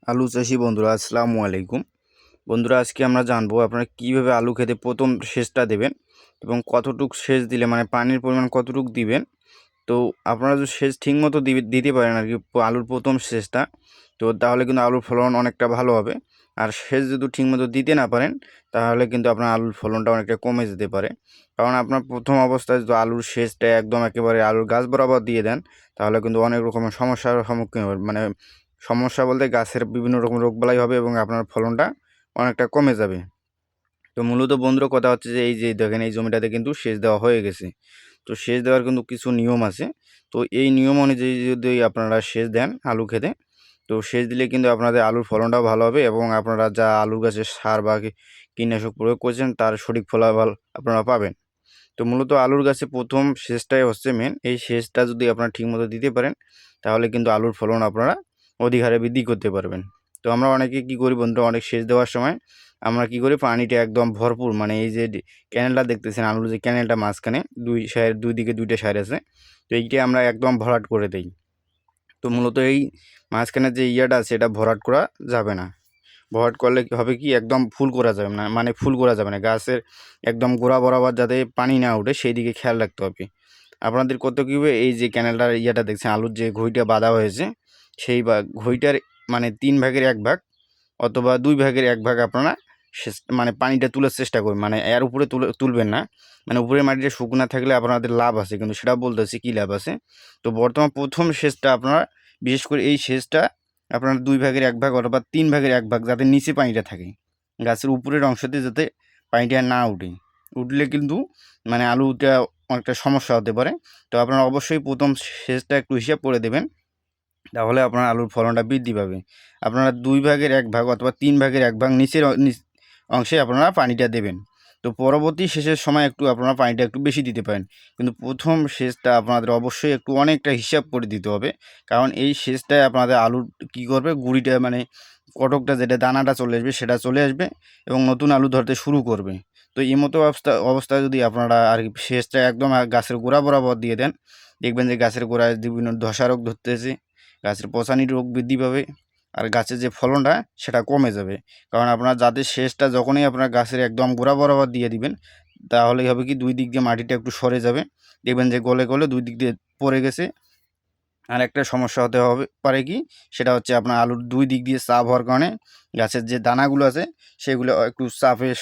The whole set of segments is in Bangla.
আলু চাষি বন্ধুরা আসসালামু আলাইকুম। বন্ধুরা আজকে আমরা জানবো আপনারা কিভাবে আলু খেতে প্রথম সেচটা দেবেন এবং কতটুক সেচ দিলে মানে পানির পরিমাণ কতটুক দিবেন। তো আপনারা যদি সেচ ঠিকমতো দিতে পারেন আর কি আলুর প্রথম সেচটা, তো তাহলে কিন্তু আলুর ফলন অনেকটা ভালো হবে। আর সেচ যদি ঠিকমতো দিতে না পারেন তাহলে কিন্তু আপনার আলুর ফলনটা অনেকটা কমে যেতে পারে। কারণ আপনার প্রথম অবস্থায় যদি আলুর সেচটা একদম একেবারে আলুর গাছ বরাবর দিয়ে দেন তাহলে কিন্তু অনেক রকমের সমস্যার সম্মুখীন হবে, মানে সমস্যা বলতে গাছের বিভিন্ন রকম রোগবালাই হবে এবং আপনার ফলনটা অনেকটা কমে যাবে। তো মূলত বন্ধুরা কথা হচ্ছে যে এই যে দেখেন এই জমিটাতে কিন্তু সেচ দেওয়া হয়ে গেছে। তো সেচ দেওয়ার কিন্তু কিছু নিয়ম আছে। তো এই নিয়ম অনুযায়ী যদি আপনারা সেচ দেন আলু খেতে, তো সেচ দিলে কিন্তু আপনাদের আলুর ফলনটাও ভালো হবে এবং আপনারা যা আলুর গাছে সার বা কীটনাশক প্রয়োগ করছেন তার সঠিক ফলাফল আপনারা পাবেন। তো মূলত আলুর গাছে প্রথম সেচটাই হচ্ছে মেন। এই সেচটা যদি আপনারা ঠিকমতো দিতে পারেন তাহলে কিন্তু আলুর ফলন আপনারা অধিক হারে বৃদ্ধি করতে পারবেন। তো আমরা অনেকে কী করি বন্ধুরা, অনেক সেচ দেওয়ার সময় আমরা কী করি পানিটা একদম ভরপুর, মানে এই যে ক্যানেলটা দেখতেছেন আলুর যে ক্যানেলটা মাঝখানে দুই দিকে দুইটা সাইড আছে, তো এইটা আমরা একদম ভরাট করে দেই। তো মূলত এই মাঝখানে যে ইয়াটা আছে এটা ভরাট করা যাবে না। ভরাট করলে হবে কি একদম ফুল করা যাবে না, মানে ফুল করা যাবে না, গাছের একদম গোড়া বরাবর যাতে পানি না ওঠে সেই দিকে খেয়াল রাখতে হবে। আপনাদের করতে কী হবে, এই যে ক্যানেলটার ইয়াটা দেখছেন আলুর যে ঘড়িটা বাঁধা হয়েছে সেই ঘড়িটার মানে 3/1 ভাগ অথবা 2/1 ভাগ আপনারা মানে পানিটা তোলার চেষ্টা করবেন, মানে এর উপরে তুলবেন না। মানে উপরের মাটিটা শুকনা থাকলে আপনাদের লাভ আছে, কিন্তু সেটা বলতেছি কী লাভ আছে। তো বর্তমান প্রথম সেচটা আপনারা বিশেষ করে এই সেচটা আপনার 2/1 ভাগ অথবা 3/1 ভাগ যাতে নিচে পানিটা থাকে, গাছের উপরের অংশতে যাতে পানিটা না উঠে। উঠলে কিন্তু মানে আলুটা অনেকটা সমস্যা হতে পারে। তো আপনারা অবশ্যই প্রথম সেচটা একটু হিসাব করে দেবেন, তাহলে আপনার আলুর ফলনটা বৃদ্ধি পাবে। আপনারা 2/1 ভাগ অথবা 3/1 ভাগ নিচের অংশে আপনারা পানিটা দেবেন। তো পরবর্তী সেচের সময় একটু আপনারা পানিটা একটু বেশি দিতে পারেন, কিন্তু প্রথম সেচটা আপনাদের অবশ্যই একটু অনেকটা হিসাব করে দিতে হবে। কারণ এই সেচটায় আপনাদের আলুর কী করবে, গুঁড়িটা মানে কটকটা যেটা দানাটা চলে আসবে সেটা চলে আসবে এবং নতুন আলু ধরতে শুরু করবে। তো এই মতো অবস্থায় যদি আপনারা আর কি সেচটা একদম গাছের গোড়া বরাবর দিয়ে দেন, দেখবেন যে গাছের গোড়ায় বিভিন্ন ধসা রোগ ধরতেছে, গাছের পচানি রোগ বৃদ্ধি পাবে আর গাছের যে ফলনটা সেটা কমে যাবে। কারণ আপনার যাদের সেচটা যখনই আপনার গাছের একদম গোড়া বরাবর দিয়ে দিবেন তাহলেই হবে কি দুই দিক দিয়ে মাটিটা একটু সরে যাবে, দেখবেন যে গলে গলে দুই দিক দিয়ে পড়ে গেছে। আর একটা সমস্যা হতে পারে কি, সেটা হচ্ছে আপনার আলুর দুই দিক দিয়ে চাপ হওয়ার কারণে গাছের যে দানাগুলো আছে সেগুলো একটু চাপের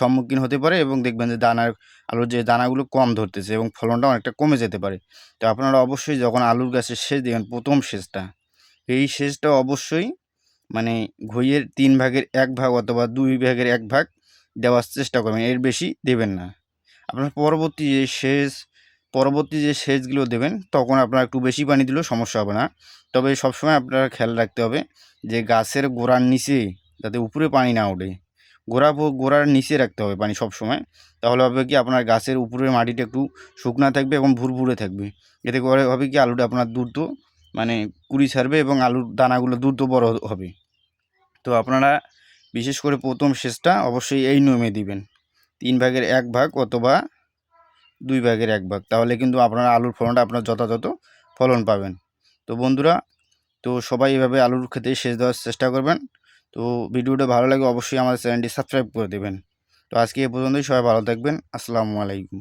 সম্মুখীন হতে পারে এবং দেখবেন যে আলুর যে দানাগুলো কম ধরতেছে এবং ফলনটা অনেকটা কমে যেতে পারে। তো আপনারা অবশ্যই যখন আলুর গাছের সেচ দেবেন প্রথম সেচটা, এই সেচটা অবশ্যই মানে ঘইয়ের 3/1 ভাগ অথবা 2/1 ভাগ দেওয়ার চেষ্টা করবেন, এর বেশি দেবেন না। আপনার পরবর্তী যে সেচগুলো দেবেন তখন আপনারা একটু বেশি পানি দিলেও সমস্যা হবে না। তবে সবসময় আপনারা খেয়াল রাখতে হবে যে গাছের গোড়ার নিচে যাতে উপরে পানি না ওঠে, গোড়ার নিচে রাখতে হবে পানি সবসময়। তাহলে হবে কি আপনার গাছের উপরের মাটিটা একটু শুকনা থাকবে এবং ভুরভুরে থাকবে। এতে করে হবে কি আলুটা আপনার দ্রুত মানে কুড়ি ছাড়বে এবং আলুর দানাগুলো দ্রুত বড় হবে। তো আপনারা বিশেষ করে প্রথম সেচটা অবশ্যই এই নিয়মে দিবেন, 3/1 ভাগ অথবা 2/1 ভাগ, তাহলে কিন্তু আপনারা আলুর ফলনটা আপনার যথাযথ ফলন পাবেন। তো বন্ধুরা, তো সবাই এভাবে আলুর খেতে সেচ দেওয়ার চেষ্টা করবেন। তো ভিডিওটা ভালো লাগে অবশ্যই আমাদের চ্যানেলটি সাবস্ক্রাইব করে দেবেন। তো আজকে এ পর্যন্তই, সবাই ভালো থাকবেন। আসসালামু আলাইকুম।